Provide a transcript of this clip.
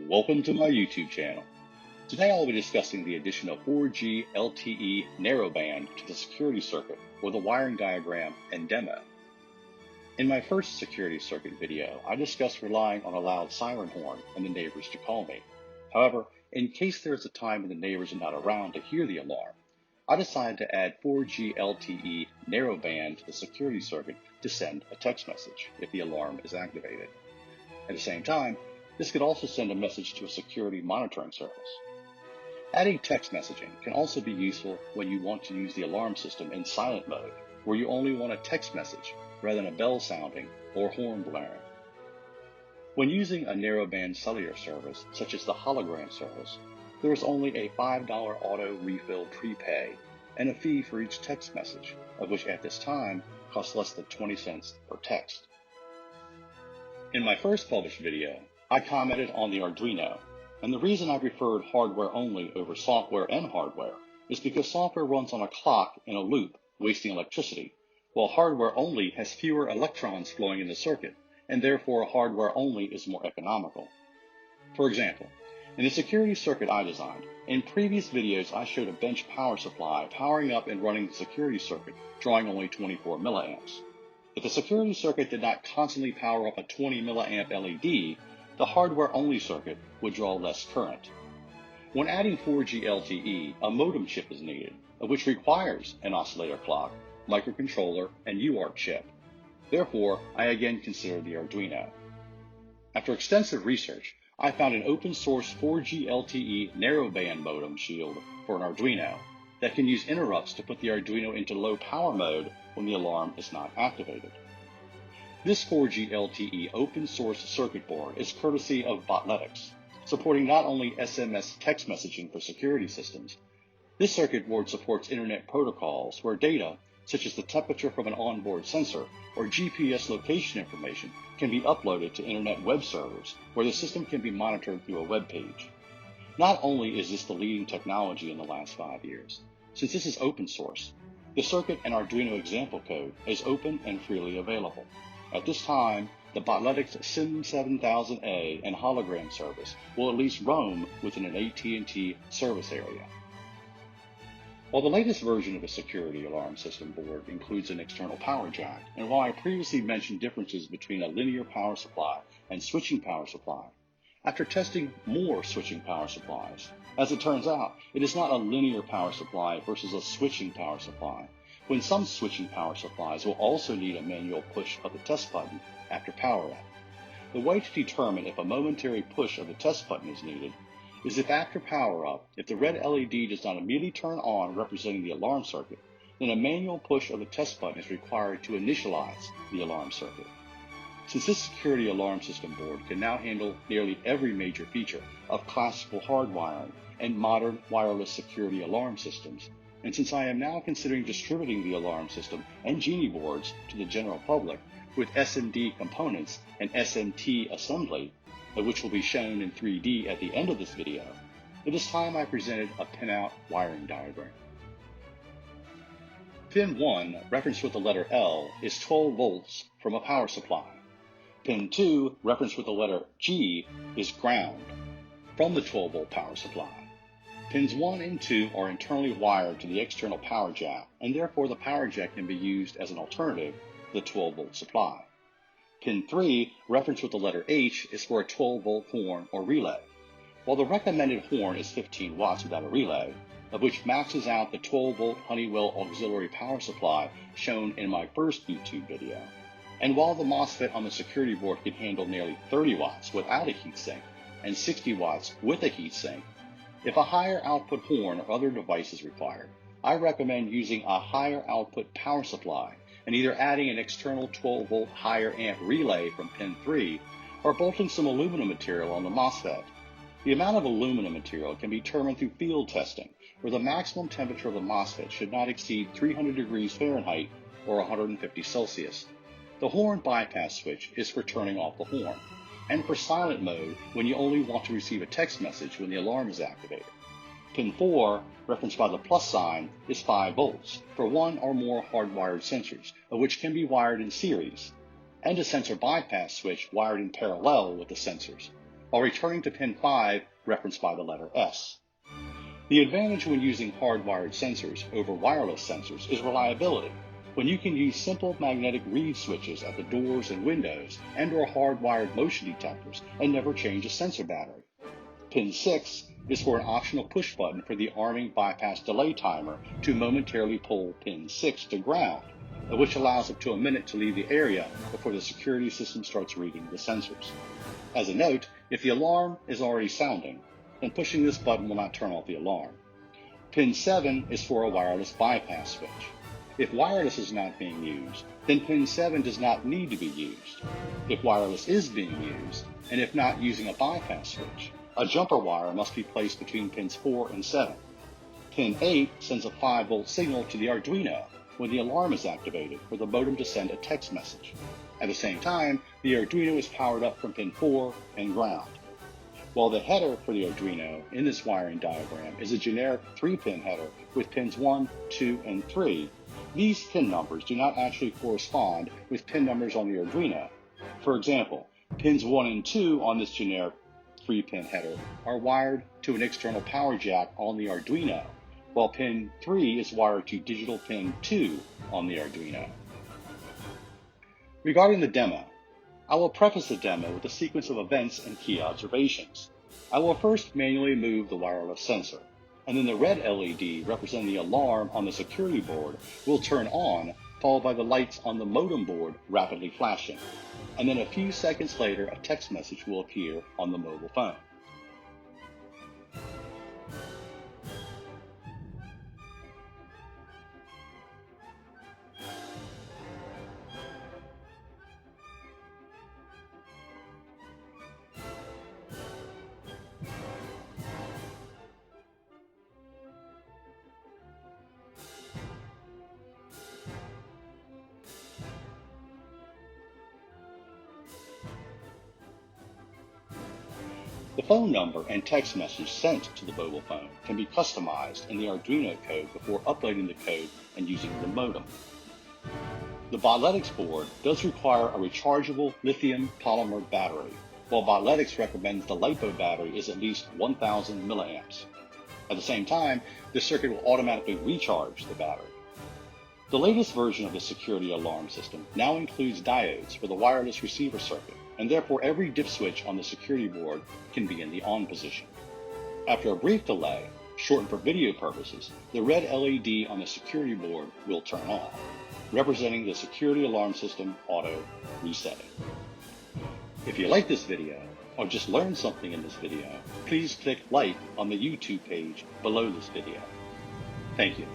Welcome to my YouTube channel. Today I'll be discussing the addition of 4G LTE narrowband to the security circuit with a wiring diagram and demo. In my first security circuit video, I discussed relying on a loud siren horn and the neighbors to call me. However, in case there is a time when the neighbors are not around to hear the alarm, I decided to add 4G LTE narrowband to the security circuit to send a text message if the alarm is activated. At the same time, this could also send a message to a security monitoring service. Adding text messaging can also be useful when you want to use the alarm system in silent mode, where you only want a text message rather than a bell sounding or horn blaring. When using a narrowband cellular service, such as the hologram service, there is only a $5 auto refill prepay and a fee for each text message, of which at this time costs less than 20 cents per text. In my first published video, I commented on the Arduino, and the reason I preferred hardware only over software and hardware is because software runs on a clock in a loop, wasting electricity, while hardware only has fewer electrons flowing in the circuit, and therefore hardware only is more economical. For example, in the security circuit I designed, in previous videos I showed a bench power supply powering up and running the security circuit, drawing only 24 milliamps. If the security circuit did not constantly power up a 20 milliamp LED, the hardware-only circuit would draw less current. When adding 4G LTE, a modem chip is needed, which requires an oscillator clock, microcontroller, and UART chip. Therefore, I again considered the Arduino. After extensive research, I found an open-source 4G LTE narrowband modem shield for an Arduino that can use interrupts to put the Arduino into low power mode when the alarm is not activated. This 4G LTE open source circuit board is courtesy of Botletics, supporting not only SMS text messaging for security systems. This circuit board supports internet protocols where data, such as the temperature from an onboard sensor or GPS location information, can be uploaded to internet web servers where the system can be monitored through a web page. Not only is this the leading technology in the last 5 years, since this is open source, the circuit and Arduino example code is open and freely available. At this time, the Botletics SIM7000A and hologram service will at least roam within an AT&T service area. While the latest version of a security alarm system board includes an external power jack, and while I previously mentioned differences between a linear power supply and switching power supply, after testing more switching power supplies, as it turns out, it is not a linear power supply versus a switching power supply, when some switching power supplies will also need a manual push of the test button after power up. The way to determine if a momentary push of the test button is needed is if after power up, if the red LED does not immediately turn on representing the alarm circuit, then a manual push of the test button is required to initialize the alarm circuit. Since this security alarm system board can now handle nearly every major feature of classical hardwiring and modern wireless security alarm systems, and since I am now considering distributing the alarm system and Genie boards to the general public with SMD components and SMT assembly, which will be shown in 3D at the end of this video, it is time I presented a pinout wiring diagram. Pin 1, referenced with the letter L, is 12 volts from a power supply. Pin 2, referenced with the letter G, is ground from the 12-volt power supply. Pins 1 and 2 are internally wired to the external power jack, and therefore the power jack can be used as an alternative to the 12-volt supply. Pin 3, referenced with the letter H, is for a 12-volt horn or relay. While the recommended horn is 15 watts without a relay, of which maxes out the 12-volt Honeywell auxiliary power supply shown in my first YouTube video, and while the MOSFET on the security board can handle nearly 30 watts without a heatsink and 60 watts with a heatsink, if a higher output horn or other device is required, I recommend using a higher output power supply and either adding an external 12-volt higher amp relay from pin 3 or bolting some aluminum material on the MOSFET. The amount of aluminum material can be determined through field testing, where the maximum temperature of the MOSFET should not exceed 300 degrees Fahrenheit or 150 Celsius. The horn bypass switch is for turning off the horn, and for silent mode when you only want to receive a text message when the alarm is activated. Pin 4, referenced by the plus sign, is 5 volts for one or more hardwired sensors, which can be wired in series, and a sensor bypass switch wired in parallel with the sensors. while returning to pin 5 referenced by the letter S. The advantage when using hardwired sensors over wireless sensors is reliability, when you can use simple magnetic reed switches at the doors and windows and/or hardwired motion detectors and never change a sensor battery. Pin 6 is for an optional push button for the arming bypass delay timer to momentarily pull pin 6 to ground, which allows up to a minute to leave the area before the security system starts reading the sensors. As a note, if the alarm is already sounding, then pushing this button will not turn off the alarm. Pin 7 is for a wireless bypass switch. If wireless is not being used, then pin 7 does not need to be used. If wireless is being used, and if not using a bypass switch, a jumper wire must be placed between pins 4 and 7. Pin 8 sends a 5-volt signal to the Arduino when the alarm is activated for the modem to send a text message. At the same time, the Arduino is powered up from pin 4 and ground. While the header for the Arduino in this wiring diagram is a generic 3-pin header with pins 1, 2, and 3, these pin numbers do not actually correspond with pin numbers on the Arduino. For example, pins 1 and 2 on this generic 3-pin header are wired to an external power jack on the Arduino, while pin 3 is wired to digital pin 2 on the Arduino. Regarding the demo, I will preface the demo with a sequence of events and key observations. I will first manually move the wireless sensor, and then the red LED representing the alarm on the security board will turn on, followed by the lights on the modem board rapidly flashing. And then a few seconds later, a text message will appear on the mobile phone. The phone number and text message sent to the mobile phone can be customized in the Arduino code before uploading the code and using the modem. The Botletics board does require a rechargeable lithium polymer battery, while Botletics recommends the LiPo battery is at least 1,000 milliamps. At the same time, the circuit will automatically recharge the battery. The latest version of the security alarm system now includes diodes for the wireless receiver circuit, and therefore every dip switch on the security board can be in the on position. After a brief delay, shortened for video purposes, the red LED on the security board will turn on, representing the security alarm system auto resetting. If you like this video, or just learned something in this video, please click like on the YouTube page below this video. Thank you.